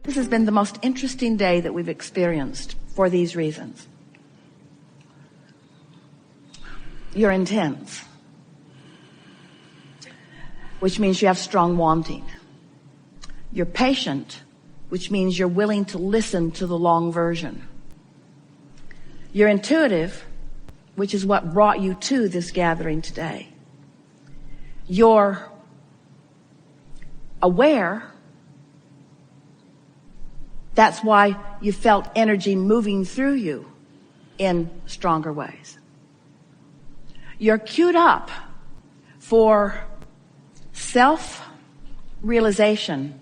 This has been the most interesting day that we've experienced for these reasons. You're intense, which means you have strong wanting. You're patient, which means you're willing to listen to the long version. You're intuitive, which is what brought you to this gathering today. You're aware. That's why you felt energy moving through you in stronger ways. You're queued up for self-realization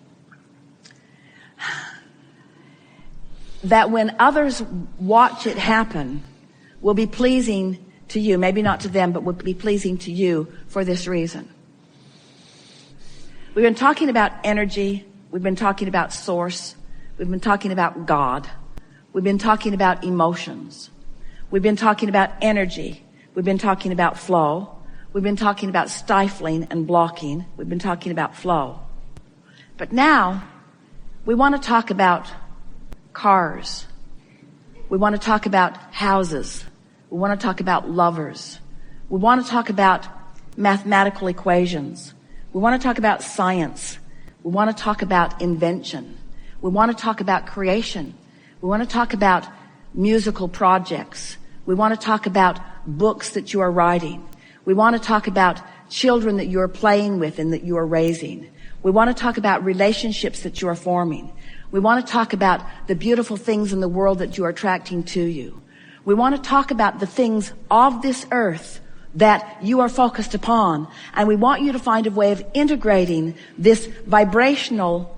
that when others watch it happen will be pleasing to you, maybe not to them, but will be pleasing to you for this reason. We've been talking about energy. We've been talking about source. We've been talking about God. We've been talking about emotions. We've been talking about energy. We've been talking about flow. We've been talking about stifling and blocking. We've been talking about flow. But now we want to talk about cars. We want to talk about houses. We want to talk about lovers. We want to talk about mathematical equations. We want to talk about science. We want to talk about invention. We want to talk about creation. We want to talk about musical projects. We want to talk about books that you are writing. We want to talk about children that you are playing with and that you are raising. We want to talk about relationships that you are forming. We want to talk about the beautiful things in the world that you are attracting to you. We want to talk about the things of this earth that you are focused upon. And we want you to find a way of integrating this vibrational,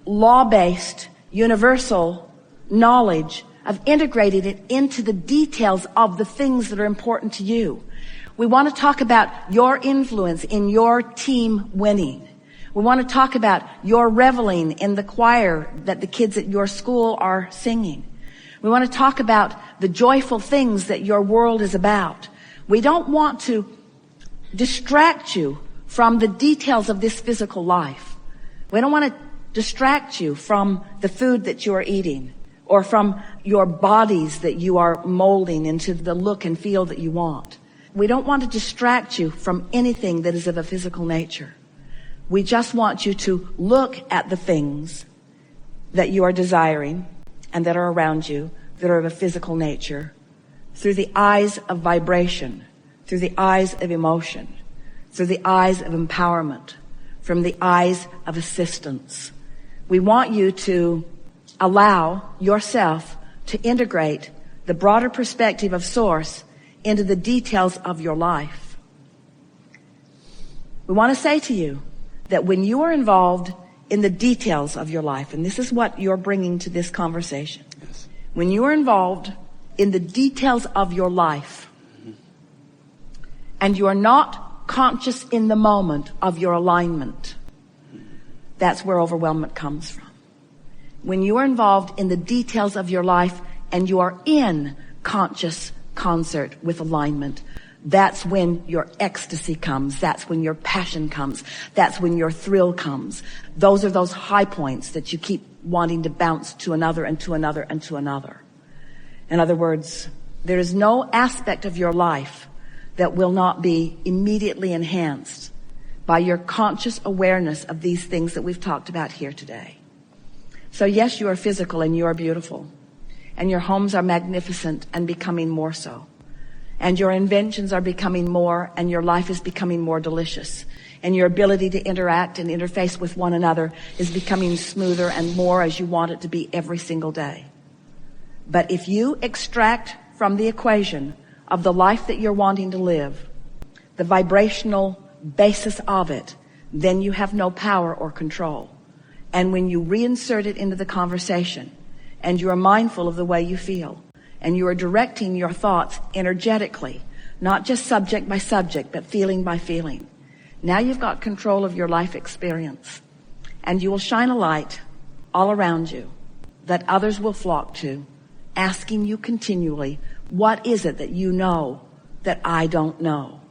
law-based, universal knowledge, of integrating it into the details of the things that are important to you. We want to talk about your influence in your team winning. We want to talk about your reveling in the choir that the kids at your school are singing. We want to talk about the joyful things that your world is about. We don't want to distract you from the details of this physical life. We don't want to distract you from the food that you are eating or from your bodies that you are molding into the look and feel that you want. We don't want to distract you from anything that is of a physical nature. We just want you to look at the things that you are desiring and that are around you that are of a physical nature through the eyes of vibration, through the eyes of emotion, through the eyes of empowerment, from the eyes of assistance. We want you to allow yourself to integrate the broader perspective of Source into the details of your life. We want to say to you that when you are involved in the details of your life, and this is what you're bringing to this conversation, yes. When you are involved in the details of your life, and you are not conscious in the moment of your alignment, that's where overwhelmment comes from. When you are involved in the details of your life and you are in conscious concert with alignment, that's when your ecstasy comes. That's when your passion comes. That's when your thrill comes. Those are those high points that you keep wanting to bounce to another and to another and to another. In other words, there is no aspect of your life that will not be immediately enhanced by your conscious awareness of these things that we've talked about here today. So yes, you are physical and you are beautiful. And your homes are magnificent and becoming more so. And your inventions are becoming more, and your life is becoming more delicious. And your ability to interact and interface with one another is becoming smoother and more as you want it to be every single day. But if you extract from the equation of the life that you're wanting to live, the vibrational basis of it, then you have no power or control. And when you reinsert it into the conversation, and you are mindful of the way you feel, and you are directing your thoughts energetically, not just subject by subject, but feeling by feeling, now you've got control of your life experience. And you will shine a light all around you that others will flock to, asking you continually, what is it that you know that I don't know?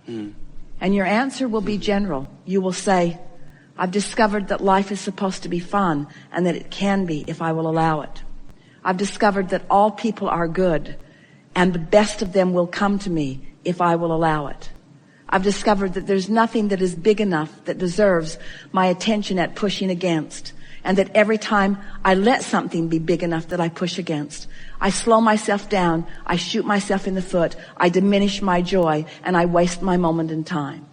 And your answer will be general. You will say, I've discovered that life is supposed to be fun and that it can be if I will allow it. I've discovered that all people are good and the best of them will come to me if I will allow it. I've discovered that there's nothing that is big enough that deserves my attention at pushing against, and that every time I let something be big enough that I push against, I slow myself down, I shoot myself in the foot, I diminish my joy, and I waste my moment in time.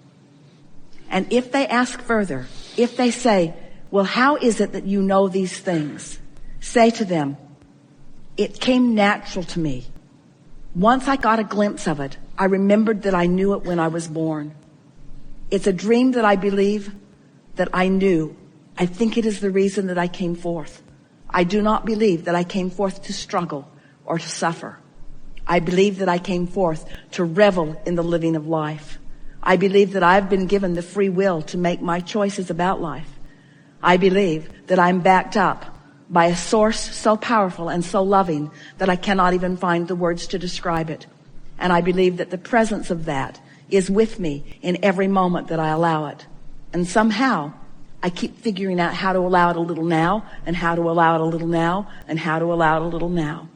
And if they ask further, if they say, well, how is it that you know these things? Say to them, it came natural to me. Once I got a glimpse of it, I remembered that I knew it when I was born. It's a dream that I believe that I knew. I think it is the reason that I came forth. I do not believe that I came forth to struggle or to suffer. I believe that I came forth to revel in the living of life. I believe that I've been given the free will to make my choices about life. I believe that I'm backed up by a source so powerful and so loving that I cannot even find the words to describe it. And I believe that the presence of that is with me in every moment that I allow it. And somehow I keep figuring out how to allow it a little now, and how to allow it a little now, and how to allow it a little now.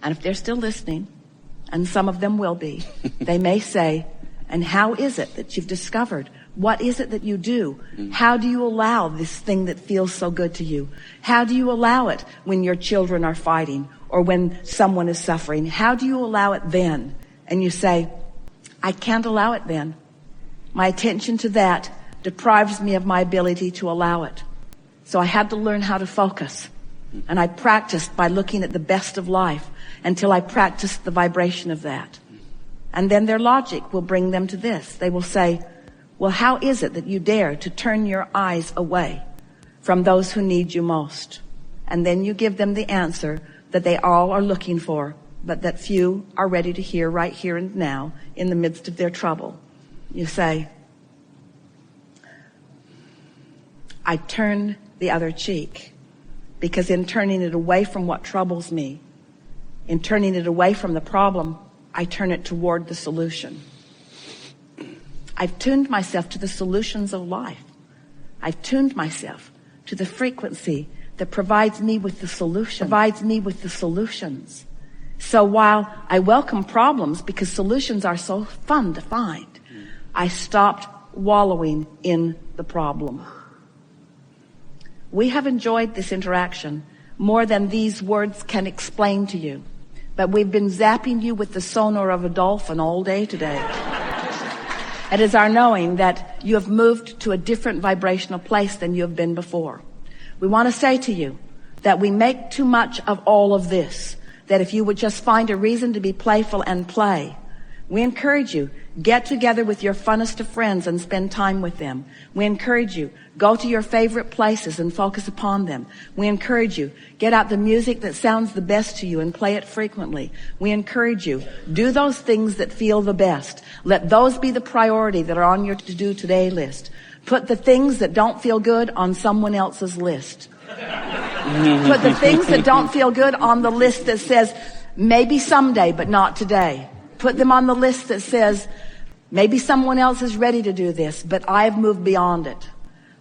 And if they're still listening, and some of them will be, they may say, and how is it that you've discovered? What is it that you do? How do you allow this thing that feels so good to you? How do you allow it when your children are fighting or when someone is suffering? How do you allow it then? And you say, I can't allow it then. My attention to that deprives me of my ability to allow it. So I had to learn how to focus. And I practiced by looking at the best of life until I practiced the vibration of that. And then their logic will bring them to this. They will say, well, how is it that you dare to turn your eyes away from those who need you most? And then you give them the answer that they all are looking for, but that few are ready to hear right here and now in the midst of their trouble. You say, I turn the other cheek, because in turning it away from what troubles me, in turning it away from the problem, I turn it toward the solution. I've tuned myself to the solutions of life. I've tuned myself to the frequency that provides me with the solution, So while I welcome problems because solutions are so fun to find, I stopped wallowing in the problem. We have enjoyed this interaction more than these words can explain to you. But we've been zapping you with the sonar of a dolphin all day today. It is our knowing that you have moved to a different vibrational place than you have been before. We want to say to you that we make too much of all of this, that if you would just find a reason to be playful and play, we encourage you, get together with your funnest of friends and spend time with them. We encourage you, go to your favorite places and focus upon them. We encourage you, get out the music that sounds the best to you and play it frequently. We encourage you, do those things that feel the best. Let those be the priority that are on your to-do today list. Put the things that don't feel good on someone else's list. Put the things that don't feel good on the list that says, maybe someday, but not today. Put them on the list that says, maybe someone else is ready to do this, but I've moved beyond it.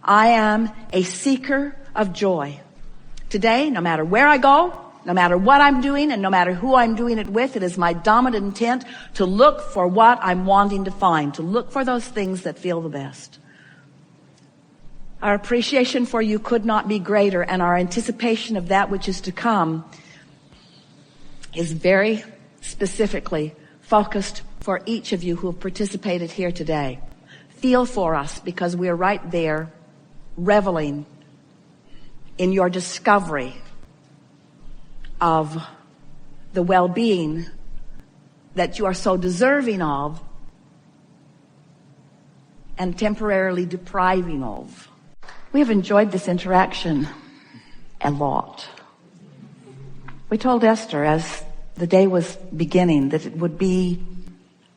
I am a seeker of joy. Today, no matter where I go, no matter what I'm doing, and no matter who I'm doing it with, it is my dominant intent to look for what I'm wanting to find, to look for those things that feel the best. Our appreciation for you could not be greater, and our anticipation of that which is to come is very specifically focused for each of you who have participated here today. Feel for us, because we are right there reveling in your discovery of the well-being that you are so deserving of and temporarily depriving of. We have enjoyed this interaction a lot. We told Esther as the day was beginning that it would be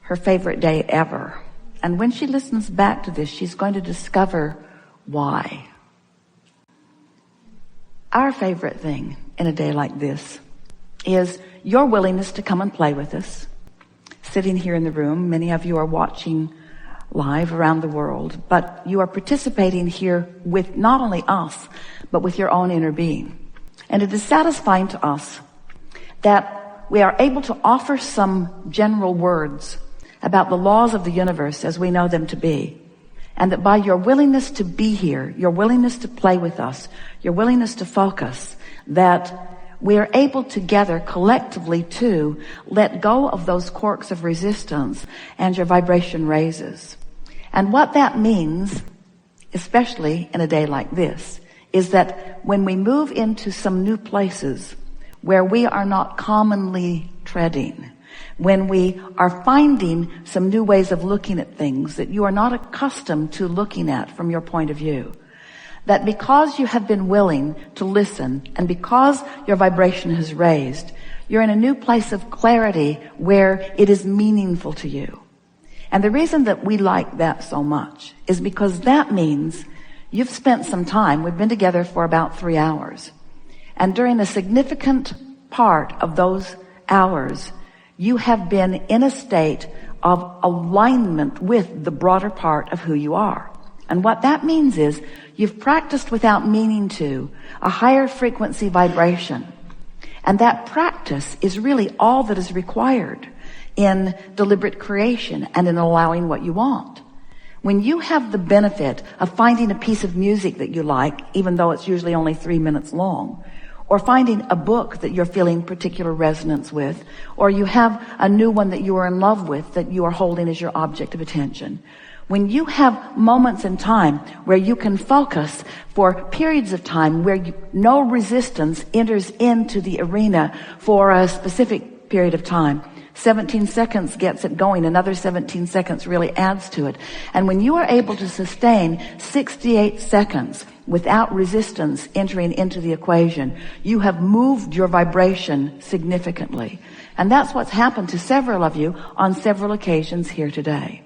her favorite day ever. And when she listens back to this, she's going to discover why. Our favorite thing in a day like this is your willingness to come and play with us. Sitting here in the room, many of you are watching live around the world, but you are participating here with not only us, but with your own inner being. And it is satisfying to us that we are able to offer some general words about the laws of the universe as we know them to be. And that by your willingness to be here, your willingness to play with us, your willingness to focus, that we are able together collectively to let go of those corks of resistance and your vibration raises. And what that means, especially in a day like this, is that when we move into some new places where we are not commonly treading, when we are finding some new ways of looking at things that you are not accustomed to looking at from your point of view, that because you have been willing to listen and because your vibration has raised, you're in a new place of clarity where it is meaningful to you. And the reason that we like that so much is because that means you've spent some time. We've been together for about 3 hours. And during a significant part of those hours, you have been in a state of alignment with the broader part of who you are. And what that means is you've practiced without meaning to a higher frequency vibration. And that practice is really all that is required in deliberate creation and in allowing what you want. When you have the benefit of finding a piece of music that you like, even though it's usually only 3 minutes long, or finding a book that you're feeling particular resonance with, or you have a new one that you are in love with that you are holding as your object of attention. When you have moments in time where you can focus for periods of time where no resistance enters into the arena for a specific period of time, 17 seconds gets it going, another 17 seconds really adds to it. And when you are able to sustain 68 seconds without resistance entering into the equation, you have moved your vibration significantly. And that's what's happened to several of you on several occasions here today.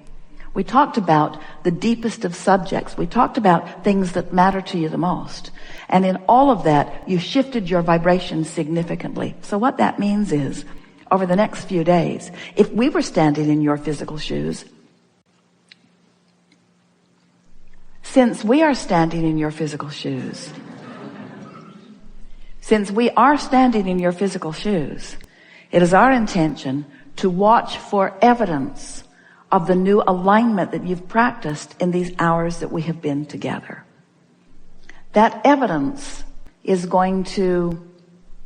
We talked about the deepest of subjects. We talked about things that matter to you the most. And in all of that, you shifted your vibration significantly. So what that means is, over the next few days, if we were standing in your physical shoes, since we are standing in your physical shoes, it is our intention to watch for evidence of the new alignment that you've practiced in these hours that we have been together. That evidence is going to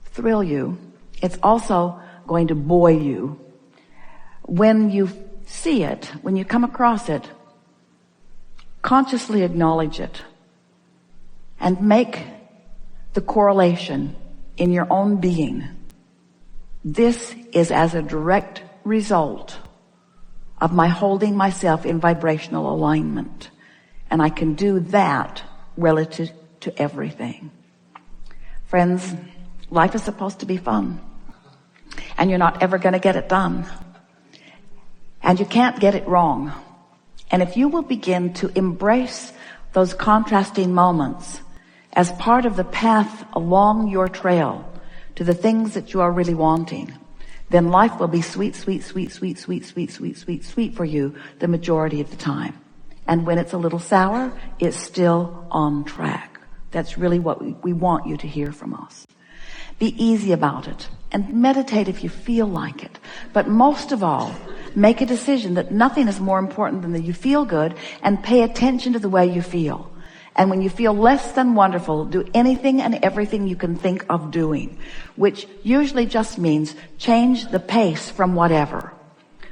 thrill you. It's also going to buoy you. When you see it, when you come across it, consciously acknowledge it and make the correlation in your own being. This is as a direct result of my holding myself in vibrational alignment. And I can do that relative to everything. Friends, life is supposed to be fun. And you're not ever going to get it done. And you can't get it wrong. And if you will begin to embrace those contrasting moments as part of the path along your trail to the things that you are really wanting, then life will be sweet, sweet, sweet, sweet, sweet, sweet, sweet, sweet, sweet for you the majority of the time. And when it's a little sour, it's still on track. That's really what we want you to hear from us. Be easy about it and meditate if you feel like it. But most of all, make a decision that nothing is more important than that you feel good, and pay attention to the way you feel. And when you feel less than wonderful, do anything and everything you can think of doing, which usually just means change the pace from whatever.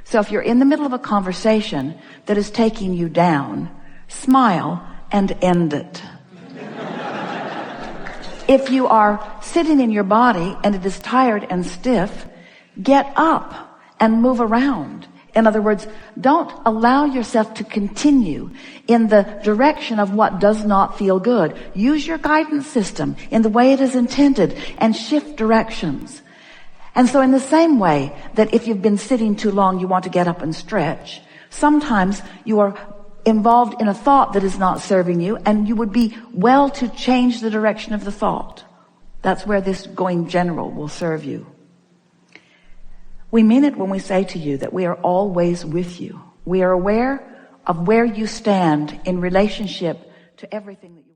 So if you're in the middle of a conversation that is taking you down, smile and end it. If you are sitting in your body and it is tired and stiff, get up and move around. In other words, don't allow yourself to continue in the direction of what does not feel good. Use your guidance system in the way it is intended and shift directions. And so in the same way that if you've been sitting too long, you want to get up and stretch, sometimes you are involved in a thought that is not serving you, and you would be well to change the direction of the thought. That's where this going general will serve you. We mean it when we say to you that we are always with you. We are aware of where you stand in relationship to everything that you